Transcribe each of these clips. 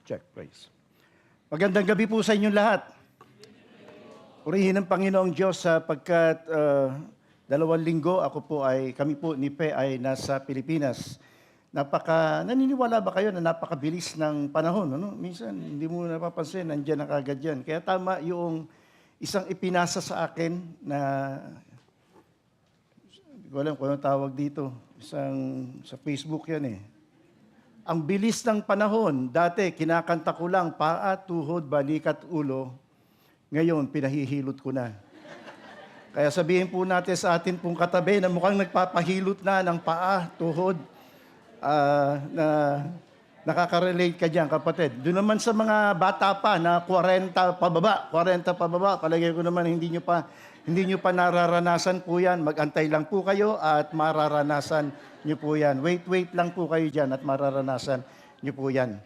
Check, praise. Magandang gabi po sa inyong lahat. Purihin ang Panginoong Diyos sapagkat 2 linggo kami po ni Pe ay nasa Pilipinas. Naniniwala ba kayo na napakabilis ng panahon? Ano? Minsan, hindi mo napapansin, nandiyan na kagad yan. Kaya tama yung isang ipinasa sa akin na, hindi ko alam kung anong tawag dito, sa Facebook yan eh. Ang bilis ng panahon, dati kinakanta ko lang, paa, tuhod, balikat, ulo. Ngayon, pinahihilot ko na. Kaya sabihin po natin sa atin pong katabi na mukhang nagpapahilot na ng paa, tuhod, na nakaka-relate ka dyan, kapatid. Doon naman sa mga bata pa na 40 pababa, palagay ko naman hindi nyo pa nararanasan po yan. Mag-antay lang po kayo at mararanasan nyo po yan. Wait lang po kayo dyan at mararanasan nyo po yan.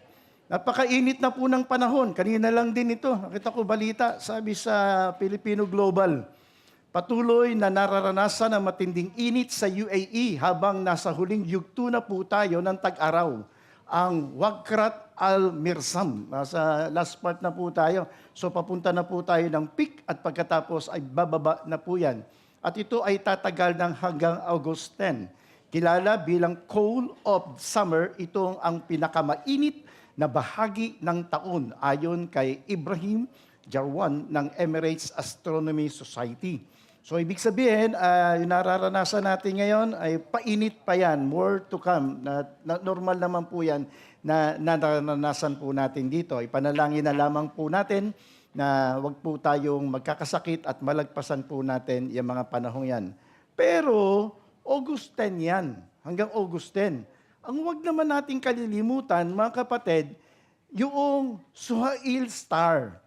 Napakainit na po ng panahon. Kanina lang din ito. Nakita ko balita, sabi sa Filipino Global, patuloy na nararanasan ang matinding init sa UAE habang nasa huling yugto na po tayo ng tag-araw. Ang Wagkrat Al-Mirsam. Nasa last part na po tayo. So papunta na po tayo ng peak at pagkatapos ay bababa na po yan. At ito ay tatagal ng hanggang August 10. Kilala bilang Cold of Summer, itong ang pinakamainit na bahagi ng taon ayon kay Ibrahim Jarwan ng Emirates Astronomy Society. So ibig sabihin, yung nararanasan natin ngayon ay painit pa yan, more to come. Normal naman po yan na nararanasan po natin dito. Ipanalangin na lamang po natin na wag po tayong magkakasakit at malagpasan po natin yung mga panahong yan. Pero August 10 yan, hanggang August 10. Ang wag naman nating kalilimutan, mga kapatid, yung Suhail Star,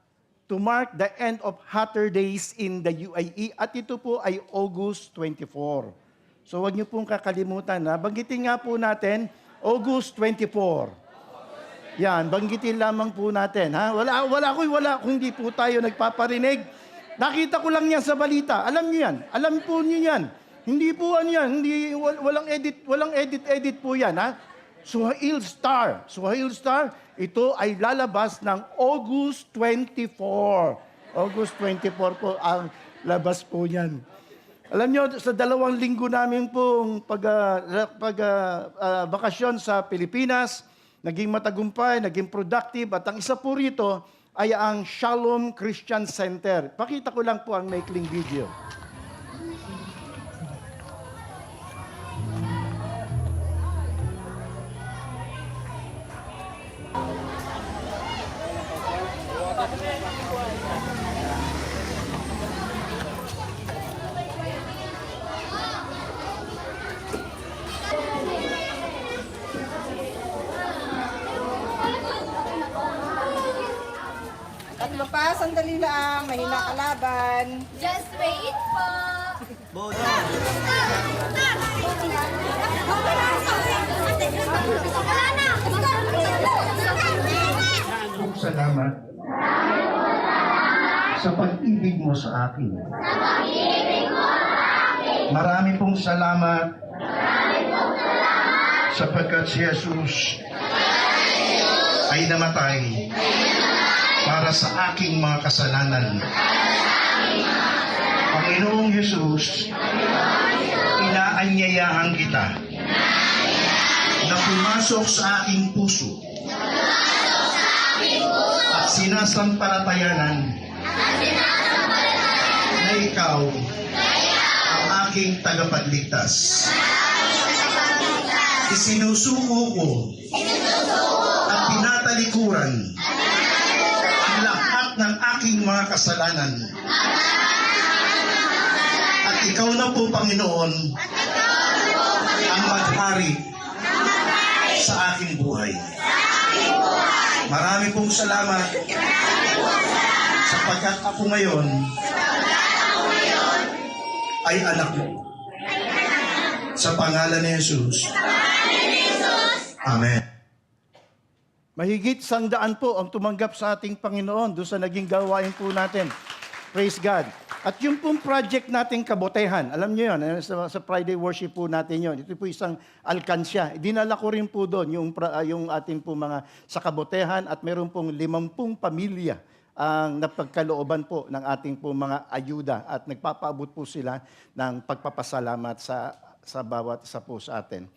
to mark the end of hotter days in the UAE. At ito po ay August 24. So huwag niyo pong kakalimutan. Banggitin nga po natin, August 24. Yan, banggitin lamang po natin. Ha? Wala kung hindi po tayo nagpaparinig. Nakita ko lang yan sa balita. Alam niyo yan. Alam po niyo yan. Hindi po yan. Walang edit po yan. Ha? Suhail Star, ito ay lalabas ng August 24. August 24 po ang labas po niyan. Alam nyo, sa 2 linggo namin pong bakasyon sa Pilipinas, naging matagumpay, naging productive, at ang isa po rito ay ang Shalom Christian Center. Pakita ko lang po ang maikling video. Tatlo pa, sandali lang. Mahina kalaban. Just wait po. Bodo. Salamat sa pag-ibig mo sa akin. Marami pong salamat sapagkat si Jesus ay namatay para sa aking mga kasalanan. Panginoong Jesus, inaanyayahan kita na pumasok sa aking puso at sinasampalatayanan na ikaw ang aking tagapagligtas. Isinusuko ko at pinatalikuran ang lahat ng aking mga kasalanan. At ikaw na po, Panginoon, ang maghari sa aking buhay. Marami pong salamat sapagkat ako ngayon ay anak mo. Sa pangalan ni Jesus. Amen. Mahigit 100 po ang tumanggap sa ating Panginoon doon sa naging gawain po natin. Praise God. At yung pong project nating kabotehan, alam niyo yun, sa Friday worship po natin yun. Ito po isang alkansya. Dinala ko rin po doon yung ating po mga sa kabotehan at meron pong 50 pamilya ang napagkalooban po ng ating po mga ayuda at nagpapaabot po sila ng pagpapasalamat sa bawat isa po sa atin.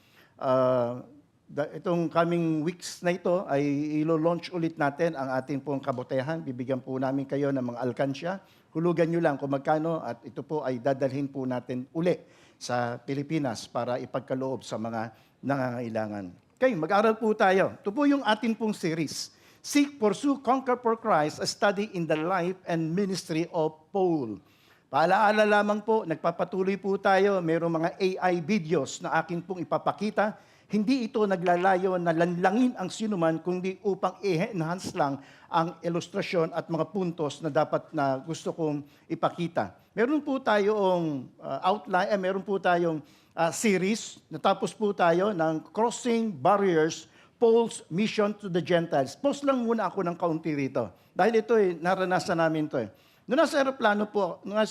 Itong coming weeks na ito ay ilo-launch ulit natin ang ating pong kabotehan. Bibigyan po namin kayo ng mga alkansya. Hulugan nyo lang kung magkano at ito po ay dadalhin po natin uli sa Pilipinas para ipagkaloob sa mga nangangailangan. Okay, mag-aral po tayo. Ito po yung ating pong series. Seek, Pursue, Conquer for Christ, a study in the life and ministry of Paul. Paalaala lamang po, nagpapatuloy po tayo, mayroong mga AI videos na akin pong ipapakita. Hindi ito naglalayo na lanlangin ang sinuman, kundi upang i-enhance lang ang ilustrasyon at mga puntos na dapat na gusto kong ipakita. Meron po tayong outline, meron po tayong series. Natapos po tayo ng Crossing Barriers, Paul's Mission to the Gentiles. Post lang muna ako ng kaunti rito. Dahil ito naranasan namin ito. Noong nasa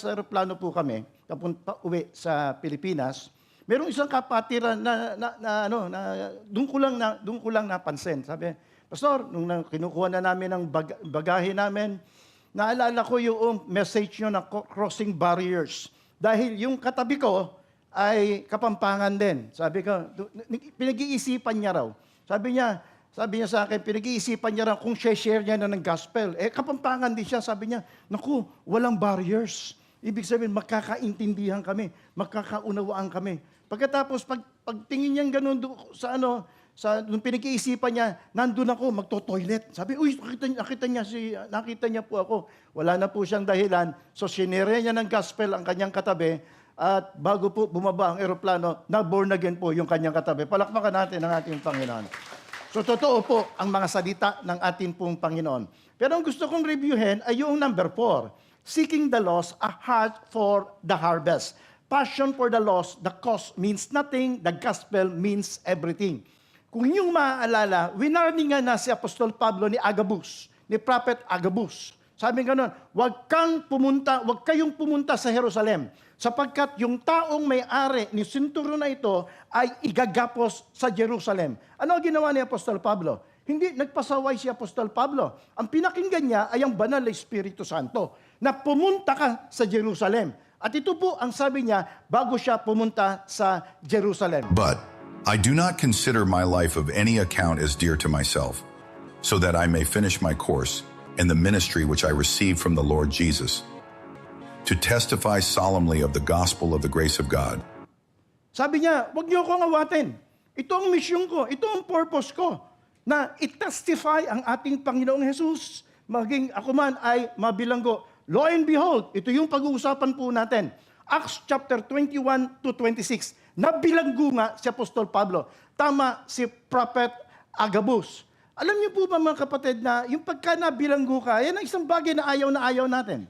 aeroplano po kami, papunta uwi sa Pilipinas, merong isang kapatiran na doon ko lang napansin. Sabi, Pastor, nung kinukuha na namin ang bagahe namin, naalala ko yung message nyo na crossing barriers. Dahil yung katabi ko ay Kapampangan din. Sabi ko, pinag-iisipan niya raw. Sabi niya sa akin, pinag-iisipan niya raw kung share niya na ng gospel. Kapampangan din siya. Sabi niya, naku, walang barriers. Ibig sabihin, magkakaintindihan kami, magkakaunawaan kami. Pagkatapos, pagtingin niyang ganun nung pinag-iisipan niya, nandun ako, magto-toilet. Sabi, uy, nakita niya po ako. Wala na po siyang dahilan. So, sinire niya ng gospel ang kanyang katabi. At bago po bumaba ang eroplano, na-born again po yung kanyang katabi. Palakpakan natin ang ating Panginoon. So, totoo po ang mga salita ng ating pong Panginoon. Pero ang gusto kong reviewin ay yung number 4. Seeking the lost, a heart for the harvest. Passion for the lost, the cause means nothing, the gospel means everything. Kung inyong maaalala, winarning nga na si Apostol Pablo ni Agabus, ni Prophet Agabus. Sabi nga nun, huwag kayong pumunta sa Jerusalem, sapagkat yung taong may-ari ni sinturo na ito ay igagapos sa Jerusalem. Ano ang ginawa ni Apostol Pablo? Hindi nagpasaway si Apostol Pablo. Ang pinakinggan niya ay ang banal na Espiritu Santo na pumunta ka sa Jerusalem. At ito po ang sabi niya bago siya pumunta sa Jerusalem. But I do not consider my life of any account as dear to myself, so that I may finish my course in the ministry which I received from the Lord Jesus, to testify solemnly of the gospel of the grace of God. Sabi niya, huwag niyo akong awatin. Ito ang mission ko, ito ang purpose ko, na i-testify ang ating Panginoong Jesus. Maging ako man ay mabilanggo. Lo and behold, ito yung pag-uusapan po natin. Acts chapter 21 to 26. Nabilanggo nga si Apostol Pablo. Tama si Prophet Agabus. Alam niyo po ba mga kapatid na yung pagka nabilanggo ka, yan ang isang bagay na ayaw natin.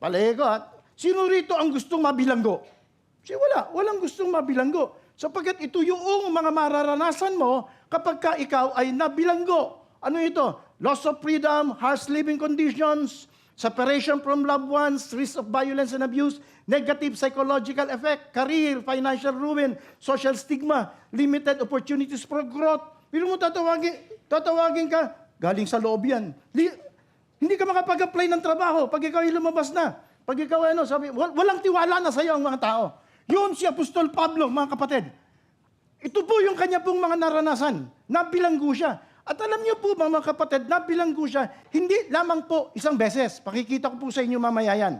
Palego at sino rito ang gustong mabilanggo? Walang gustong mabilanggo. Sapagkat ito yung mga mararanasan mo kapag ka ikaw ay nabilanggo. Ano ito? Loss of freedom, harsh living conditions, separation from loved ones, risk of violence and abuse, negative psychological effect, career, financial ruin, social stigma, limited opportunities for growth. Pero mo tatawagin ka, galing sa loob yan. Hindi ka makapag-apply ng trabaho pag ikaw ay lumabas na. Pag ikaw sabi, walang tiwala na sa iyo ang mga tao. Yun si Apostol Pablo, mga kapatid. Ito po yung kanya pong mga naranasan. Nabilanggo siya. At alam niyo po mga kapatid, nabilanggo siya, hindi lamang po isang beses. Pakikita ko po sa inyo mamaya yan.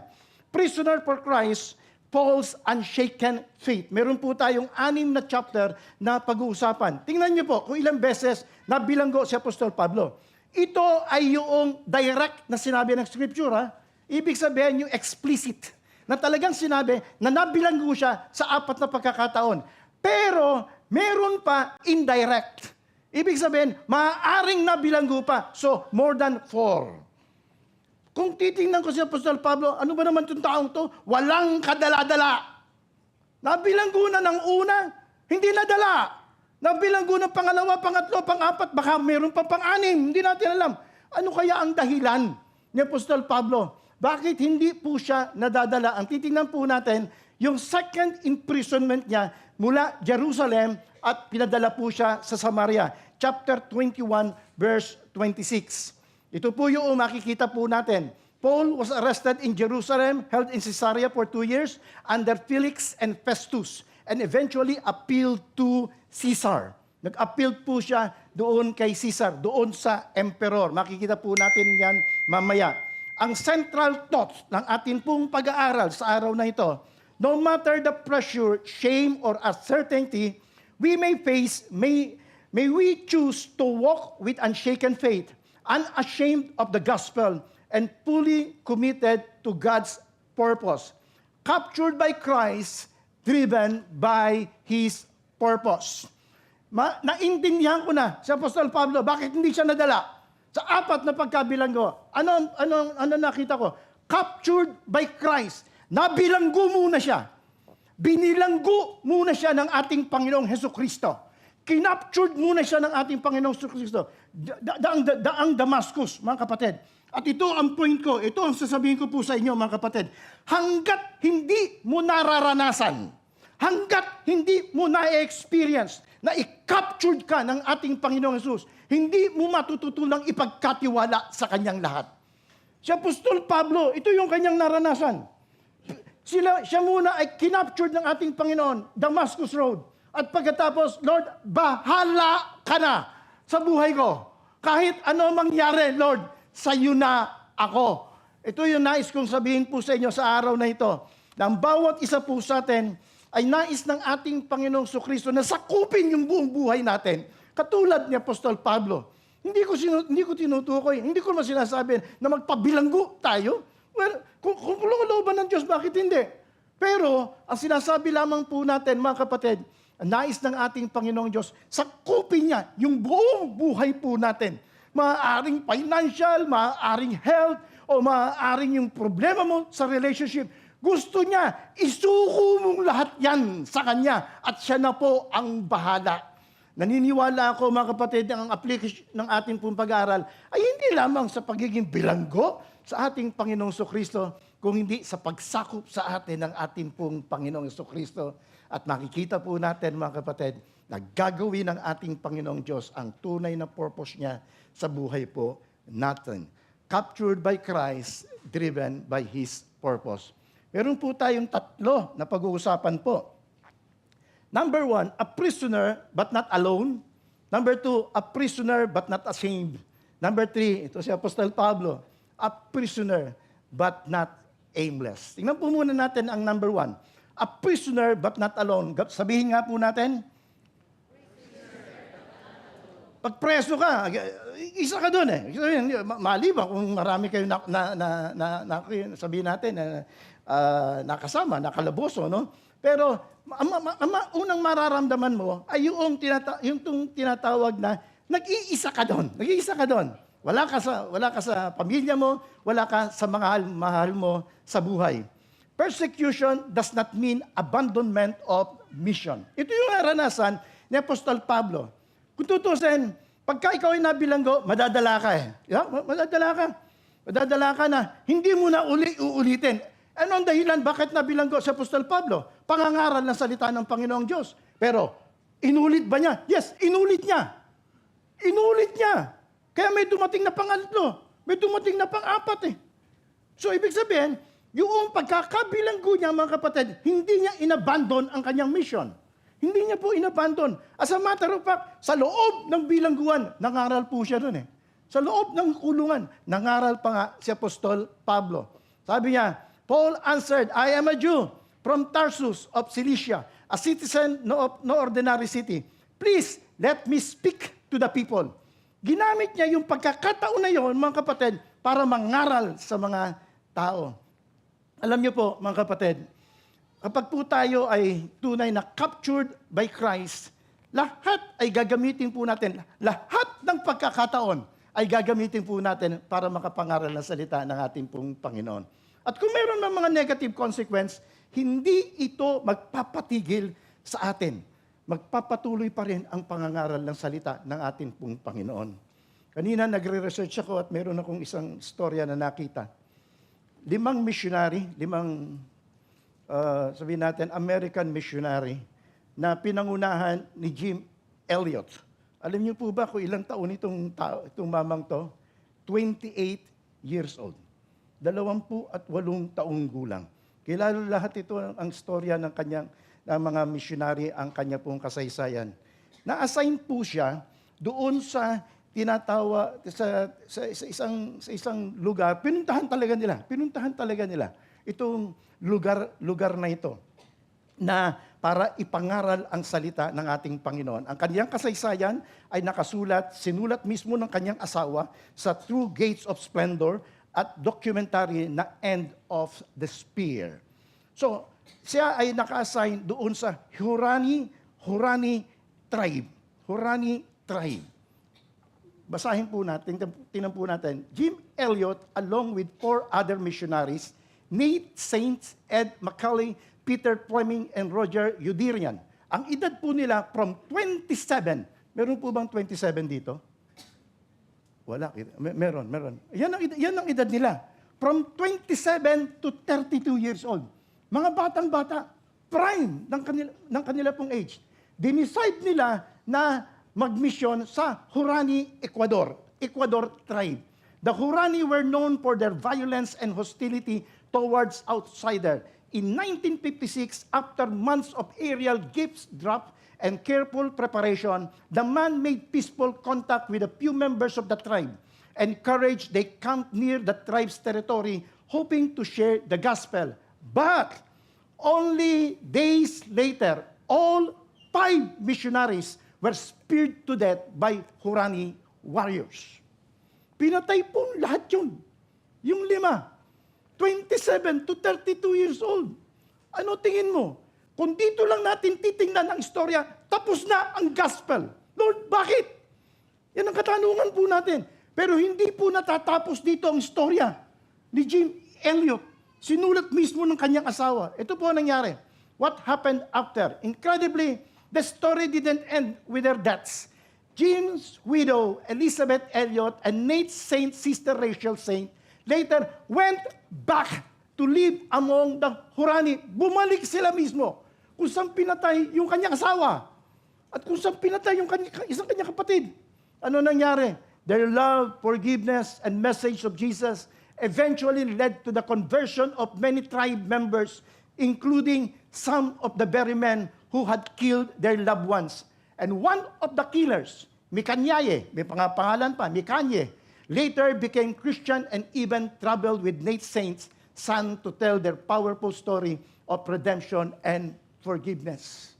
Prisoner for Christ, Paul's unshaken faith. Meron po tayong 6 na chapter na pag-uusapan. Tingnan niyo po kung ilang beses nabilanggo si Apostol Pablo. Ito ay yung direct na sinabi ng Scripture. Ibig sabihin yung explicit. Na talagang sinabi na nabilanggo siya sa 4 na pagkakataon. Pero meron pa indirect. Ibig sabihin, maaaring nabilanggo pa. So, more than 4. Kung titingnan ko si Apostol Pablo, ano ba naman itong taong to? Walang kadala-dala. Nabilanggo na ng una, hindi nadala. Nabilanggo ng pangalawa, pangatlo, pang-4, baka meron pa pang-6, hindi natin alam. Ano kaya ang dahilan ni Apostol Pablo? bakit hindi po siya nadadala? Ang titingnan po natin, yung second imprisonment niya mula Jerusalem at pinadala po siya sa Samaria. Chapter 21, verse 26. Ito po yung makikita po natin. Paul was arrested in Jerusalem, held in Caesarea for 2 years under Felix and Festus, and eventually appealed to Caesar. Nag-appeal po siya doon kay Caesar, doon sa emperor. Makikita po natin yan mamaya. Ang central thought ng atin pong pag-aaral sa araw na ito, no matter the pressure, shame, or uncertainty we may face, may we choose to walk with unshaken faith, unashamed of the gospel, and fully committed to God's purpose. Captured by Christ, driven by His purpose. Naintindihan ko na si Apostol Pablo, bakit hindi siya nadala? Sa 4 na pagkabilanggo, ano nakita ko? Captured by Christ. Nabilanggo muna siya. Binilanggo muna siya ng ating Panginoong Hesukristo. Kinaptured muna siya ng ating Panginoong Hesukristo. Daang Damascus, mga kapatid. At ito ang point ko, ito ang sasabihin ko po sa inyo, mga kapatid. Hanggat hindi mo nararanasan, hanggat hindi mo na-experience na i-captured ka ng ating Panginoong Jesus, hindi mo matututunang ipagkatiwala sa kanyang lahat. Si Apostol Pablo, ito yung kanyang naranasan. Siya muna ay kinaptured ng ating Panginoon, Damascus Road. At pagkatapos, Lord, bahala ka na sa buhay ko. Kahit ano mangyari, Lord, sa iyo na ako. Ito yung nais kong sabihin po sa inyo sa araw na ito. Na ang bawat isa po sa atin ay nais ng ating Panginoong Jesucristo na sakupin yung buong buhay natin. Katulad ni Apostol Pablo. Hindi ko tinutukoy, hindi ko naman sinasabi na magpabilanggo tayo. Well, kung looban ng Diyos, bakit hindi? Pero, ang sinasabi lamang po natin, mga kapatid, ang nais ng ating Panginoong Diyos, sakupin niya yung buong buhay po natin. Maaaring financial, maaaring health, o maaaring yung problema mo sa relationship. Gusto niya, isuko mong lahat yan sa Kanya at siya na po ang bahala. Naniniwala ako, mga kapatid, ang application ng ating pong pag-aaral ay hindi lamang sa pagiging bilanggo sa ating Panginoong Jesucristo, kung hindi sa pagsakop sa atin ng ating pong Panginoong Jesucristo. At makikita po natin, mga kapatid, na gagawin ng ating Panginoong Diyos ang tunay na purpose niya sa buhay po natin. Captured by Christ, driven by His purpose. Meron po tayong 3 na pag-uusapan po. Number 1, a prisoner but not alone. Number 2, a prisoner but not ashamed. Number 3, ito si Apostol Pablo, a prisoner but not aimless. Tingnan po muna natin ang number 1. A prisoner but not alone. Sabihin nga po natin. Pag preso ka, isa ka doon eh. Maliban kung marami kayo sabihin natin nakasama, nakalaboso, no? Pero unang mararamdaman mo ay yung tinatawag na nag-iisa ka doon. Nag-iisa ka doon. Wala ka sa pamilya mo, wala ka sa mahal mo sa buhay. Persecution does not mean abandonment of mission. Ito yung naranasan ni Apostol Pablo. Kung tutusin, pagka ikaw ay nabilanggo, madadala ka eh. Yeah? Madadala ka. Madadala ka na. Hindi mo na uulitin. Ano ang dahilan? Bakit nabilanggo sa Apostol Pablo? Pangangaral ng salita ng Panginoong Diyos. Pero, inulit ba niya? Yes, inulit niya. Inulit niya. Kaya may dumating na pangatlo. May dumating na pang-4 eh. So, ibig sabihin, yung pagkakabilanggo niya, mga kapatid, hindi niya inabandon ang kanyang mission. Hindi niya po inabandon. As a matter of fact, sa loob ng bilangguan, nangaral po siya doon eh. Sa loob ng kulungan, nangaral pa nga si Apostol Pablo. Sabi niya, Paul answered, I am a Jew from Tarsus of Cilicia, a citizen no ordinary city. Please, let me speak to the people. Ginamit niya yung pagkakataon na yun, mga kapatid, para mangaral sa mga tao. Alam niyo po, mga kapatid, kapag po tayo ay tunay na captured by Christ, lahat ay gagamitin po natin, lahat ng pagkakataon ay gagamitin po natin para makapangaral ng salita ng ating pong Panginoon. At kung meron ng mga negative consequence, hindi ito magpapatigil sa atin. Magpapatuloy pa rin ang pangangaral ng salita ng ating pong Panginoon. Kanina nagre-research ako at meron akong isang storya na nakita. limang missionary, sabihin natin, American missionary na pinangunahan ni Jim Elliot. Alam niyo po ba kung ilang taon itong mamang to? 28 years old. 28 taong gulang. Kilala lahat ito ang istorya ng mga missionary, ang kanya pong kasaysayan. Na-assign po siya doon sa sa isang lugar. Pinuntahan talaga nila itong lugar na ito na para ipangaral ang salita ng ating Panginoon. Ang kanyang kasaysayan ay sinulat mismo ng kanyang asawa sa Through Gates of Splendor at documentary na End of the Spear. So, siya ay naka-assign doon sa Hurani tribe. Hurani tribe. Basahin po natin, tingnan po natin. Jim Elliot, along with 4 other missionaries, Nate Saints, Ed McCauley, Peter Fleming, and Roger Udirian. Ang edad po nila from 27. Meron po bang 27 dito? Wala. Meron. Yan ang edad nila. From 27 to 32 years old. Mga batang-bata, prime ng kanila pong age. Dinicide nila na magmisyon sa Hurani, Ecuador tribe. The Hurani were known for their violence and hostility towards outsider. In 1956, after months of aerial gifts drop and careful preparation, the man made peaceful contact with a few members of the tribe. Encouraged, they camped near the tribe's territory, hoping to share the gospel. But only days later, all 5 missionaries were speared to death by Hurani warriors. Pinatay po lahat yun. Yung 5. 27 to 32 years old. Ano tingin mo? Kung dito lang natin titingnan ang istorya, tapos na ang gospel. Lord, bakit? Yan ang katanungan po natin. Pero hindi po natatapos dito ang istorya ni Jim Elliot. Sinulat mismo ng kanyang asawa. Ito po ang nangyari. What happened after? Incredibly, the story didn't end with their deaths. Jim's widow, Elizabeth Elliot, and Nate's sister Rachel Saint, later went back to live among the Hurani. Bumalik sila mismo kung saan pinatay yung kanyang asawa at kung saan pinatay yung isang kanyang kapatid. Ano nangyari? Their love, forgiveness, and message of Jesus eventually led to the conversion of many tribe members, including some of the very men who had killed their loved ones. And one of the killers, Mikanyaye, may pangalan pa, Mikanye, later became Christian and even traveled with Nate Saints' son to tell their powerful story of redemption and forgiveness.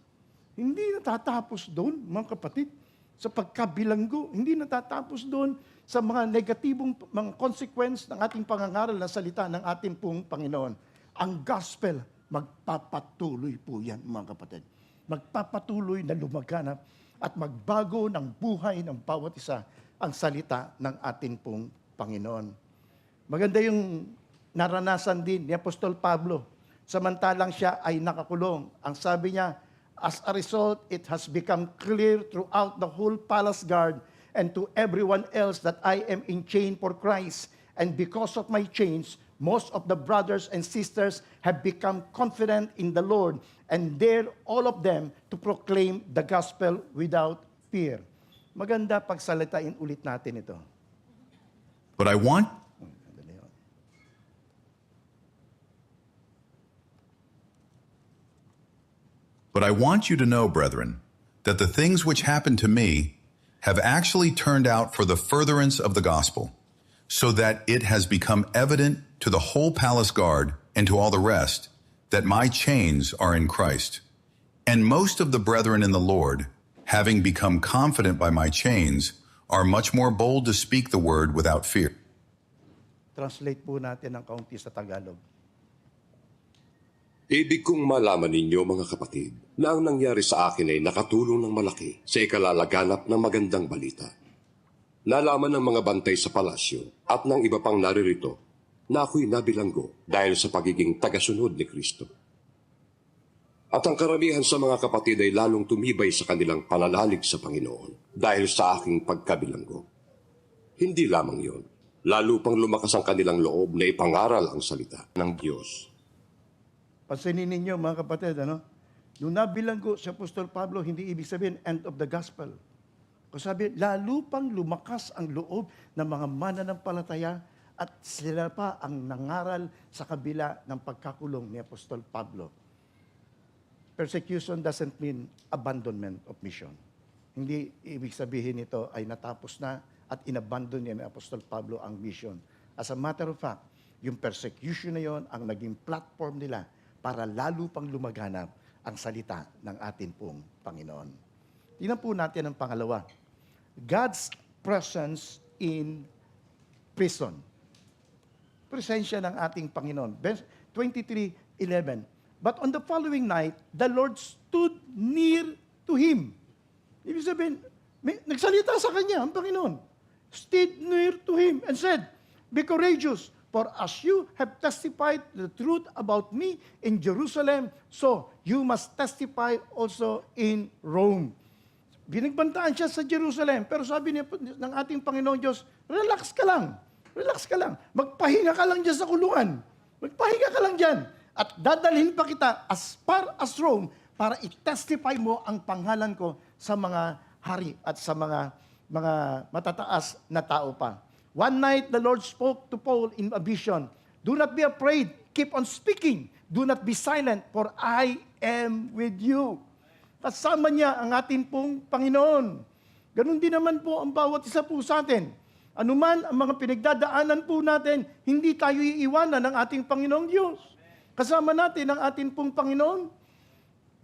Hindi natatapos doon, mga kapatid, sa pagkabilanggo. Hindi natatapos doon sa mga negatibong mga consequence ng ating pangangaral na salita ng ating pong Panginoon. Ang gospel, magpapatuloy po yan, mga kapatid. Magpapatuloy na lumaganap at magbago ng buhay ng bawat isa ang salita ng ating pong Panginoon. Maganda yung naranasan din ni Apostol Pablo. Samantalang siya ay nakakulong. Ang sabi niya, as a result, it has become clear throughout the whole palace guard and to everyone else that I am in chain for Christ. And because of my chains, most of the brothers and sisters have become confident in the Lord and dare all of them to proclaim the gospel without fear. Maganda pagsalitain ulit natin ito. But I want you to know, brethren, that the things which happened to me have actually turned out for the furtherance of the gospel, so that it has become evident to the whole palace guard and to all the rest that my chains are in Christ. And most of the brethren in the Lord, having become confident by my chains, are much more bold to speak the word without fear. Translate po natin ng kaunti sa Tagalog. Ibig kong malaman ninyo, mga kapatid, na ang nangyari sa akin ay nakatulong ng malaki sa ikalalaganap ng magandang balita. Nalaman ng mga bantay sa palasyo at ng iba pang naririto na ako'y nabilanggo dahil sa pagiging tagasunod ni Kristo. At ang karamihan sa mga kapatid ay lalong tumibay sa kanilang pananalig sa Panginoon dahil sa aking pagkabilanggo. Hindi lamang yon, Lalo pang lumakas ang kanilang loob na ipangaral ang salita ng Diyos. Pansinin ninyo mga kapatid, ano? Nung nabilanggo si Apostol Pablo, hindi ibig sabihin end of the gospel. Kung sabi, lalo pang lumakas ang loob ng mga mananampalataya at sila pa ang nangaral sa kabila ng pagkakulong ni Apostol Pablo. Persecution doesn't mean abandonment of mission. Hindi ibig sabihin ito ay natapos na at inabandon niya ni Apostol Pablo ang mission. As a matter of fact, yung persecution na yon ang naging platform nila para lalo pang lumaganap ang salita ng atin pong Panginoon. Tingnan po natin ang pangalawa. God's presence in prison. Presensya ng ating Panginoon. 23:11. But on the following night, the Lord stood near to him. Ibig sabihin, nagsalita sa kanya ang Panginoon. Stood near to him and said, "Be courageous, for as you have testified the truth about me in Jerusalem, so you must testify also in Rome." Binigbantaan siya sa Jerusalem, pero sabi niya ng ating Panginoon Diyos, relax ka lang. Relax ka lang. Magpahinga ka lang dyan sa kulungan. Magpahinga ka lang dyan. At dadalhin pa kita as far as Rome para i-testify mo ang pangalan ko sa mga hari at sa mga matataas na tao pa. One night, the Lord spoke to Paul in a vision. Do not be afraid. Keep on speaking. Do not be silent, for I am with you. Kasama niya ang ating pong Panginoon. Ganun din naman po ang bawat isa po sa atin. Anuman ang mga pinagdadaanan po natin, hindi tayo iiwanan ng ating Panginoong Diyos. Kasama natin ang ating pong Panginoon.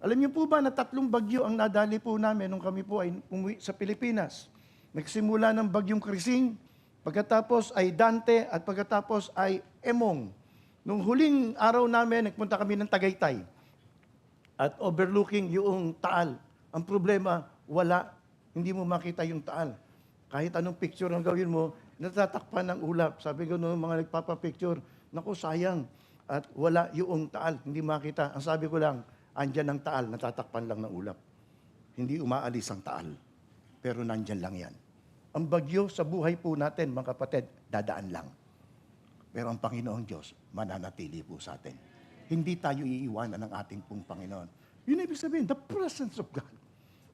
Alam niyo po ba na 3 bagyo ang nadali po namin nung kami po ay umuwi sa Pilipinas? Nagsimula ng bagyong Krising, pagkatapos ay Dante, at pagkatapos ay Emong. Nung huling araw namin, nagpunta kami ng Tagaytay at overlooking yung Taal. Ang problema, wala. Hindi mo makita yung Taal. Kahit anong picture ang gawin mo, natatakpan ng ulap. Sabi ko nung mga nagpapapicture, naku, sayang. At wala yung Taal, hindi makita. Ang sabi ko lang, andyan ang Taal, natatakpan lang ng ulap. Hindi umaalis ang Taal. Pero nandyan lang yan. Ang bagyo sa buhay po natin, mga kapatid, dadaan lang. Pero ang Panginoong Diyos, mananatili po sa atin. Hindi tayo iiwanan ng ating pong Panginoon. Yun ibig sabihin, the presence of God.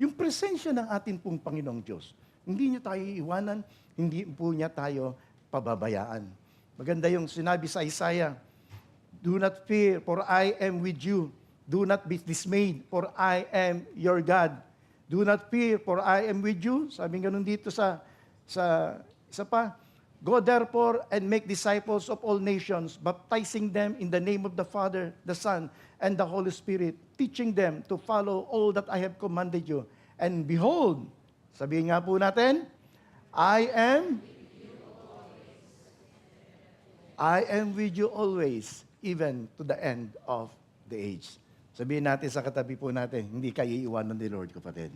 Yung presensya ng ating pong Panginoong Diyos. Hindi niya tayo iiwanan, hindi po niya tayo pababayaan. Maganda yung sinabi sa Isaiah, "Do not fear, for I am with you. Do not be dismayed, for I am your God. Do not fear, for I am with you." Sabi ganun dito sa isa pa. "Go therefore and make disciples of all nations, baptizing them in the name of the Father, the Son, and the Holy Spirit, teaching them to follow all that I have commanded you. And behold," sabihin nga po natin, I am with you always, even to the end of the age. Sabihin natin sa katabi po natin, hindi kayo iiwanan ni Lord, kapatid.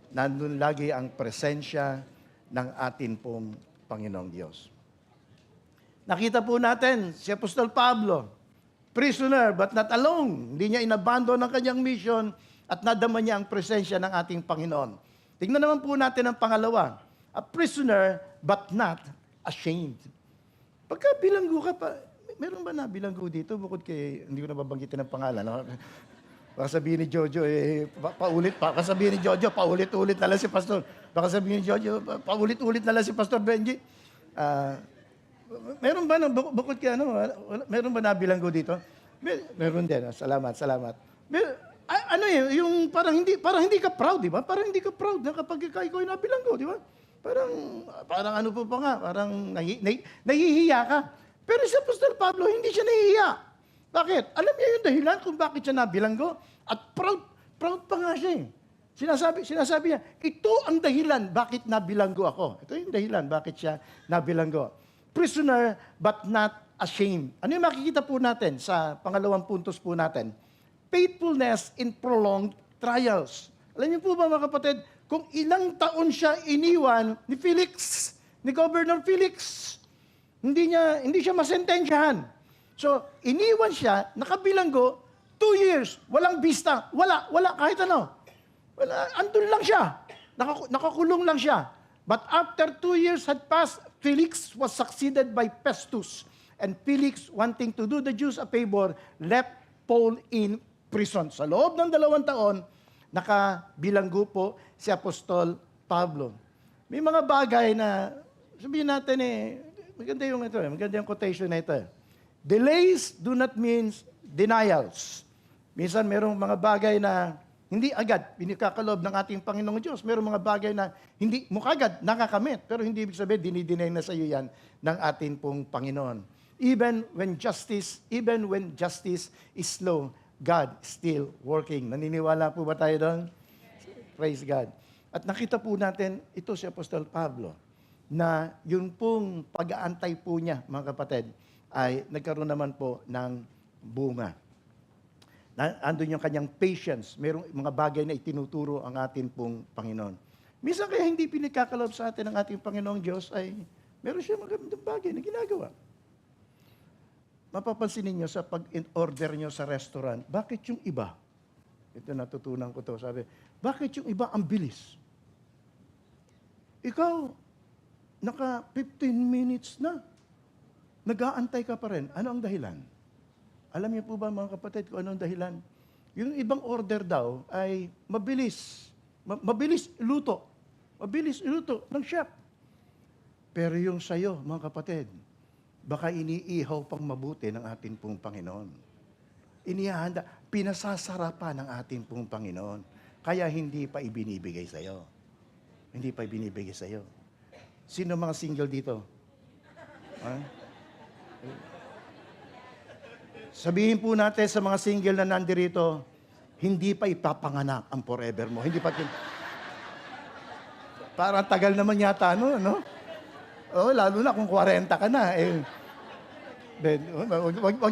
Nandun lagi ang presensya ng atin pong Panginoong Diyos. Nakita po natin si Apostol Pablo, prisoner but not alone. Hindi niya inabandon ang kanyang mission at nadama niya ang presensya ng ating Panginoon. Tingnan naman po natin ang pangalawa, a prisoner but not ashamed. Pagka bilanggo ka pa, meron ba na bilanggo dito bukod kay, hindi ko nababanggitin ang pangalan, no? Baka sabihin ni Jojo, baka sabihin ni Jojo, paulit-ulit na lang si Pastor. Baka sabihin ni Jojo, paulit-ulit na lang si Pastor Benji. Meron ba, bukod kay meron ba nabilanggo dito? Meron din, salamat. Yung parang hindi ka proud, di ba? Parang hindi ka proud na kapag ikaw ay nabilanggo, di ba? Parang ano po pa nga, parang nahihiya ka. Pero si Apostol Pablo, hindi siya nahihiya. Bakit? Alam niya yung dahilan kung bakit siya nabilanggo? At proud pa nga siya. Sinasabi niya, ito ang dahilan bakit nabilanggo ako. Ito yung dahilan bakit siya nabilanggo. Prisoner but not ashamed. Ano yung makikita po natin sa pangalawang puntos po natin? Faithfulness in prolonged trials. Alam niyo po ba mga kapatid, kung ilang taon siya iniwan ni Felix, ni Governor Felix, hindi siya masentensyahan. So, iniwan siya, nakabilanggo, 2 years, walang bista, wala kahit ano. Andun lang siya. Nakakulong lang siya. But after 2 years had passed, Felix was succeeded by Festus. And Felix, wanting to do the Jews a favor, left Paul in prison. Sa loob ng 2 taon, nakabilanggo po si Apostol Pablo. May mga bagay na, sabihin natin maganda yung quotation na ito. Delays do not mean denials. Minsan merong mga bagay na hindi agad pinikakalob ng ating Panginoong Diyos. Merong mga bagay na hindi mo kagad nakakamit. Pero hindi ibig sabihin, dinidinay na sa iyo yan ng ating pong Panginoon. Even when justice is slow, God is still working. Naniniwala po ba tayo doon? Praise God. At nakita po natin, ito si Apostol Pablo, na yun pong pag-aantay po niya, mga kapatid, ay nagkaroon naman po ng bunga. Andun yung kanyang patience. Merong mga bagay na itinuturo ang atin pong Panginoon. Minsan kaya hindi pinikakalob sa atin ng ating Panginoong Diyos ay meron siya magandang bagay na ginagawa. Mapapansin ninyo sa pag-in-order nyo sa restaurant, bakit yung iba? Ito natutunan ko to, sabi, bakit yung iba ang bilis? Ikaw, naka 15 minutes na. Nag-aantay ka pa rin. Ano ang dahilan? Alam niyo po ba mga kapatid kung ano ang dahilan? Yung ibang order daw ay mabilis. Mabilis iluto. Mabilis iluto ng chef. Pero yung sayo, mga kapatid, baka iniihaw pang mabuti ng ating pong Panginoon. Inihahanda, pinasasarapan ng ating pong Panginoon. Kaya hindi pa ibinibigay sa'yo. Hindi pa ibinibigay sa'yo. Sino mga single dito? Sabihin po natin sa mga single na nandirito, hindi pa ipapanganak ang forever mo. Hindi pa. Parang tagal naman yata, no? Oh, lalo na kung 40 ka na.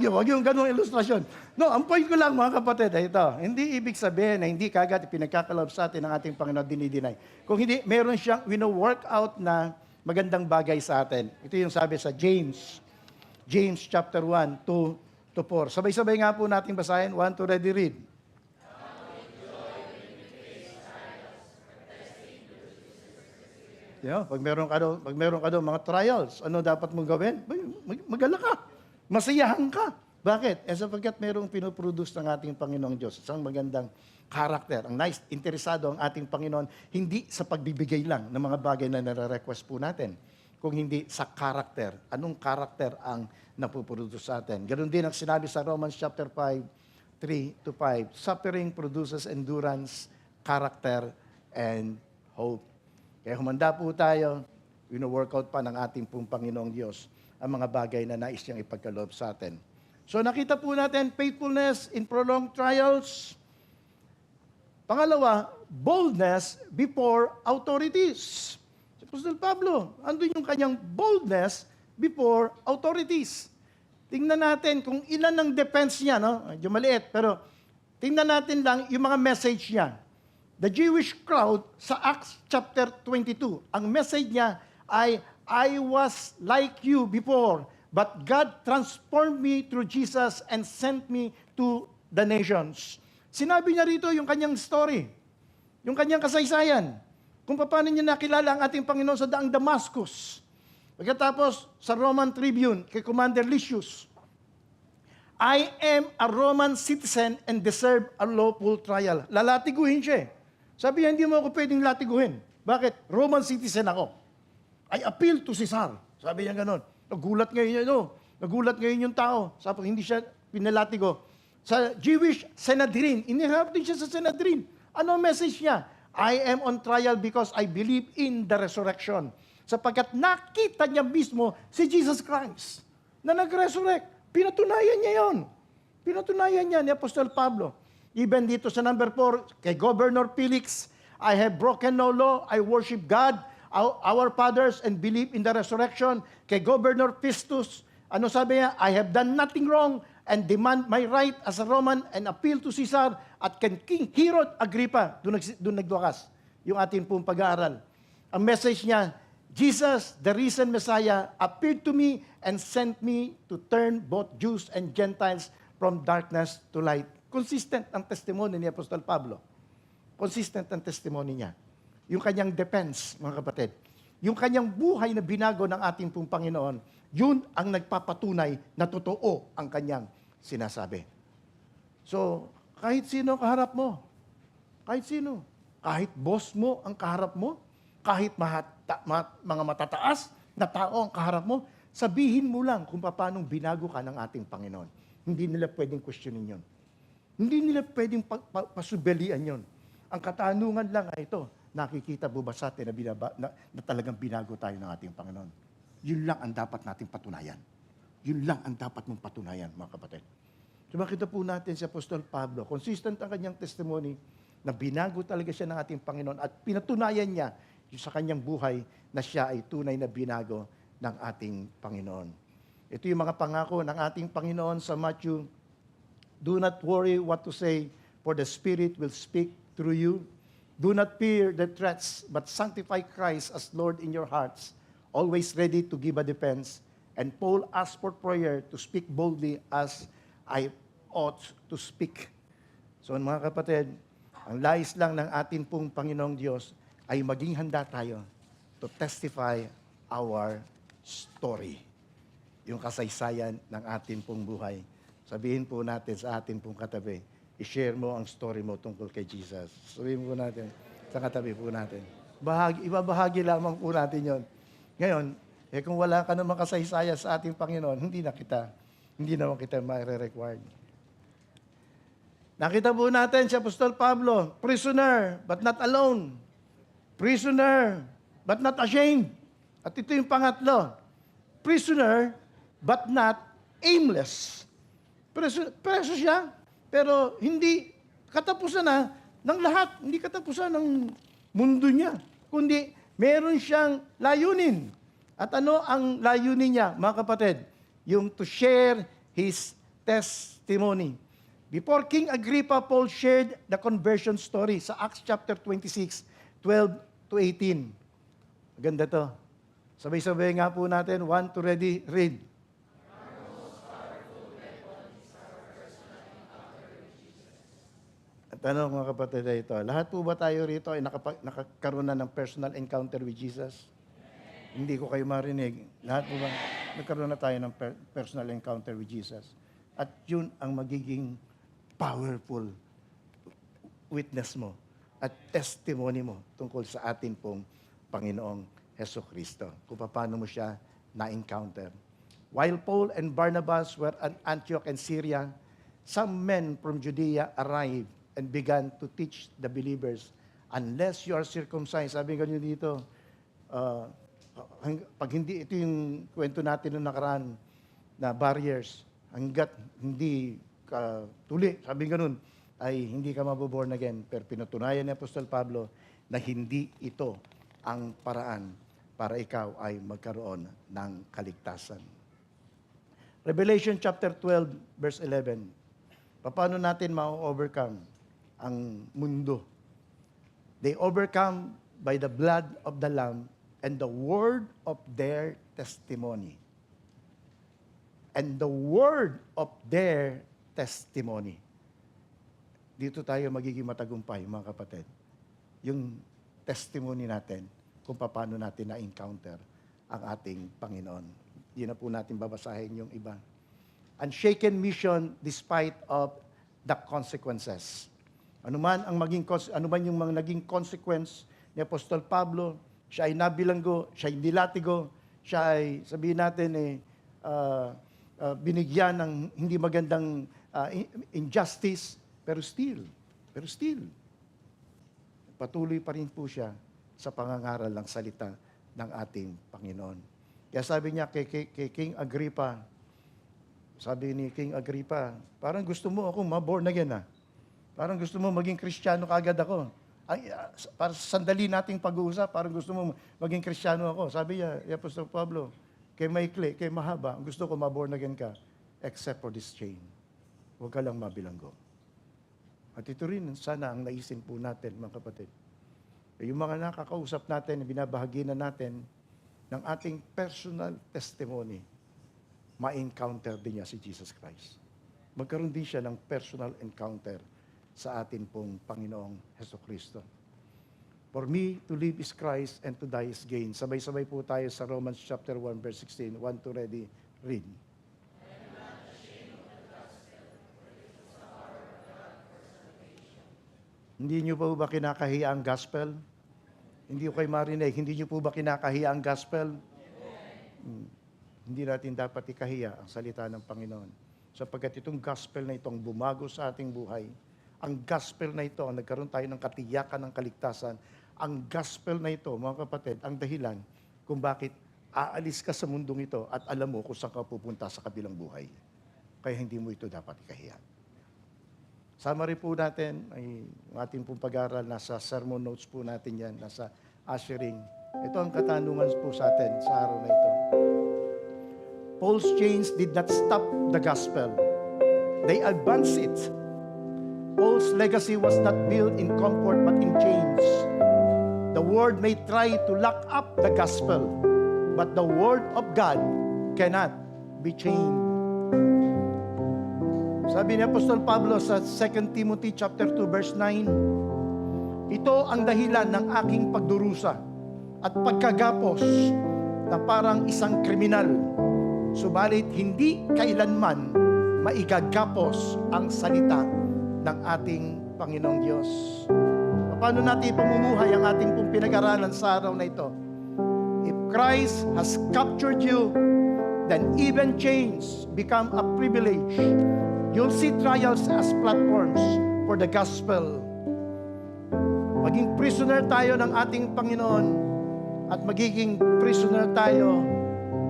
Wag yung ganung ilustrasyon. No, ang point ko lang mga kapatid ay ito. Hindi ibig sabihin na hindi kagad pinagkakalob sa atin ng ating Panginoon dinidinay. Kung hindi, meron siyang work out na magandang bagay sa atin. Ito yung sabi sa James. James chapter 1, 2 to 4. Sabay-sabay nga po natin basahin. 1 to ready read. Pag meron ka doon mga trials, ano dapat mong gawin? Magala ka. Masiyahan ka. Bakit? Sapagkat merong pinoproduce ng ating Panginoong Diyos. Isang magandang karakter. Ang nice, interesado ang ating Panginoon, hindi sa pagbibigay lang ng mga bagay na nare-request po natin, kung hindi sa karakter. Anong karakter ang napuproduce sa atin? Ganun din ang sinabi sa Romans chapter 5, 3 to 5. Suffering produces endurance, character, and hope. Kaya humanda po tayo, workout pa ng ating pong Panginoong Diyos ang mga bagay na nais niyang ipagkaloob sa atin. So nakita po natin, faithfulness in prolonged trials. Pangalawa, boldness before authorities. Si Apostol Pablo, andun yung kanyang boldness before authorities. Tingnan natin kung ilan ang defense niya, no? Medyo maliit, pero tingnan natin lang yung mga message niya. The Jewish crowd sa Acts chapter 22, ang message niya ay, I was like you before, but God transformed me through Jesus and sent me to the nations. Sinabi niya rito yung kanyang story, yung kanyang kasaysayan, kung paano niya nakilala ang ating Panginoon sa daang Damascus. Pagkatapos sa Roman Tribune, kay Commander Lysius, I am a Roman citizen and deserve a lawful trial. Lalatiguhin siya. Sabi niya, hindi mo ako pwedeng latiguhin. Bakit? Roman citizen ako. I appeal to Caesar. Sabi niya gano'n. Nagulat ngayon yung tao. Sabi, hindi siya pinalatigo. Sa Jewish Sanhedrin, iniharap din siya sa Sanhedrin. Ano ang message niya? I am on trial because I believe in the resurrection. Sapagkat nakita niya mismo si Jesus Christ na nag-resurrect. Pinatunayan niya yon. Pinatunayan niya ni Apostol Pablo. Even dito sa number 4, kay Governor Felix, I have broken no law, I worship God, our fathers, and believe in the resurrection. Kay Governor Festus, ano sabi niya? I have done nothing wrong and demand my right as a Roman and appeal to Caesar. At kay King Herod Agrippa, doon nagwakas yung ating pong pag-aaral. Ang message niya, Jesus, the risen Messiah, appeared to me and sent me to turn both Jews and Gentiles from darkness to light. Consistent ang testimony ni Apostol Pablo. Consistent ang testimony niya. Yung kanyang defense, mga kapatid. yung kanyang buhay na binago ng ating pong Panginoon, yun ang nagpapatunay na totoo ang kanyang sinasabi. So, kahit sino ang kaharap mo, kahit sino, kahit boss mo ang kaharap mo, kahit mga matataas na tao ang kaharap mo, sabihin mo lang kung paano binago ka ng ating Panginoon. Hindi nila pwedeng questionin yun. Hindi nila pwedeng pasubelian yun. Ang katanungan lang ay ito, nakikita mo ba sa atin na talagang binago tayo ng ating Panginoon? Yun lang ang dapat nating patunayan. Yun lang ang dapat mong patunayan, mga kapatid. So makita po natin si Apostol Pablo, consistent ang kanyang testimony na binago talaga siya ng ating Panginoon at pinatunayan niya sa kanyang buhay na siya ay tunay na binago ng ating Panginoon. Ito yung mga pangako ng ating Panginoon sa Matthew. Do not worry what to say, for the Spirit will speak through you. Do not fear the threats, but sanctify Christ as Lord in your hearts, always ready to give a defense. And Paul asked for prayer to speak boldly as I ought to speak. So mga kapatid, ang lais lang ng ating pong Panginoong Diyos ay maging handa tayo to testify our story. Yung kasaysayan ng ating pong buhay. Sabihin po natin sa ating pong katabi, i-share mo ang story mo tungkol kay Jesus. Sabihin po natin sa katabi po natin. Ibabahagi lamang po natin yon. Ngayon, kung wala ka namang kasaysayan sa ating Panginoon, hindi naman kita ma-required. Nakita po natin si Apostol Pablo, prisoner but not alone. Prisoner but not ashamed. At ito yung pangatlo, prisoner but not aimless. Preso siya, pero hindi katapusan na ng lahat. Hindi katapusan ng mundo niya. Kundi meron siyang layunin. At ano ang layunin niya, mga kapatid? Yung to share his testimony. Before King Agrippa, Paul shared the conversion story sa Acts chapter 26, 12 to 18. Maganda to. Sabay-sabay nga po natin. 1, 2, ready, read. At ano mga kapatid ito? Lahat po ba tayo rito ay nakakaroon na ng personal encounter with Jesus? Hindi ko kayo marinig. Lahat po ba nagkaroon na tayo ng personal encounter with Jesus? At yun ang magiging powerful witness mo at testimony mo tungkol sa atin pong Panginoong Hesukristo. Kung paano mo siya na-encounter. While Paul and Barnabas were at Antioch and Syria, some men from Judea arrived and began to teach the believers, unless you are circumcised. Sabi nga nyo dito, pag hindi, ito yung kwento natin noong nakaraan na barriers, hanggat hindi ka tuli, sabi ganun, ay hindi ka maboborn again. Pero pinatunayan ni Apostol Pablo na hindi ito ang paraan para ikaw ay magkaroon ng kaligtasan. Revelation chapter 12, verse 11. Paano natin ma-overcome ang mundo? They overcome by the blood of the Lamb and the word of their testimony. And the word of their testimony. Dito tayo magiging matagumpay, mga kapatid. Yung testimony natin kung paano natin na-encounter ang ating Panginoon. Di na po natin babasahin yung iba. Unshaken mission despite of the consequences. Ano man yung mga naging consequence ni Apostol Pablo, siya ay nabilanggo, siya ay nilatigo, siya ay, sabihin natin, binigyan ng hindi magandang injustice, pero still, patuloy pa rin po siya sa pangangaral ng salita ng ating Panginoon. Kaya sabi niya kay King Agrippa, sabi ni King Agrippa, parang gusto mo ako ma-born again . Parang gusto mo maging Kristiyano kaagad ako. Para sandali nating pag-uusap, parang gusto mo maging Kristiyano ako. Sabi niya, Apostol Pablo, kay maikli, kay mahaba, gusto ko ma-born again ka, except for this chain. Huwag ka lang mabilanggo. At ito rin, sana ang naisin po natin, mga kapatid. Yung mga nakakausap natin, binabahagi na natin ng ating personal testimony, ma-encounter din niya si Jesus Christ. Magkaroon din siya ng personal encounter sa atin pong Panginoong Hesukristo. For me to live is Christ and to die is gain. Sabay-sabay po tayo sa Romans chapter 1 verse 16. 1, 2, ready, read. Hindi niyo po ba kinakahiya ang gospel? Hindi ko kayo marinig. Hindi niyo po ba kinakahiya ang gospel? Hindi natin dapat ikahiya ang salita ng Panginoon. Sapagkat itong gospel na ito ang bumago sa ating buhay. Ang gospel na ito, ang nagkaroon tayo ng katiyakan ng kaligtasan. Ang gospel na ito, mga kapatid, ang dahilan kung bakit aalis ka sa mundong ito at alam mo kung saan ka pupunta sa kabilang buhay. Kaya hindi mo ito dapat ikahiya. Summary po natin, ay ating pong pag-aaral, nasa sermon notes po natin yan, nasa ushering. Ito ang katanungan po sa atin sa araw na ito. Paul's chains did not stop the gospel. They advanced it. Paul's legacy was not built in comfort but in chains. The world may try to lock up the gospel, but the word of God cannot be chained. Sabi ni Apostol Pablo sa 2 Timothy chapter 2 verse 9, ito ang dahilan ng aking pagdurusa at pagkagapos na parang isang kriminal. Subalit hindi kailanman maigagapos ang salita ng ating Panginoong Diyos. Paano natin ipamumuhay ang ating pong pinag-aralan sa araw na ito? If Christ has captured you, then even chains become a privilege. You'll see trials as platforms for the gospel. Maging prisoner tayo ng ating Panginoon at magiging prisoner tayo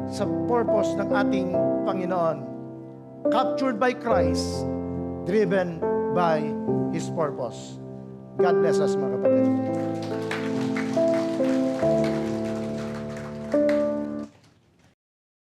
sa purpose ng ating Panginoon. Captured by Christ, driven by His purpose. God bless us, mga kapatid.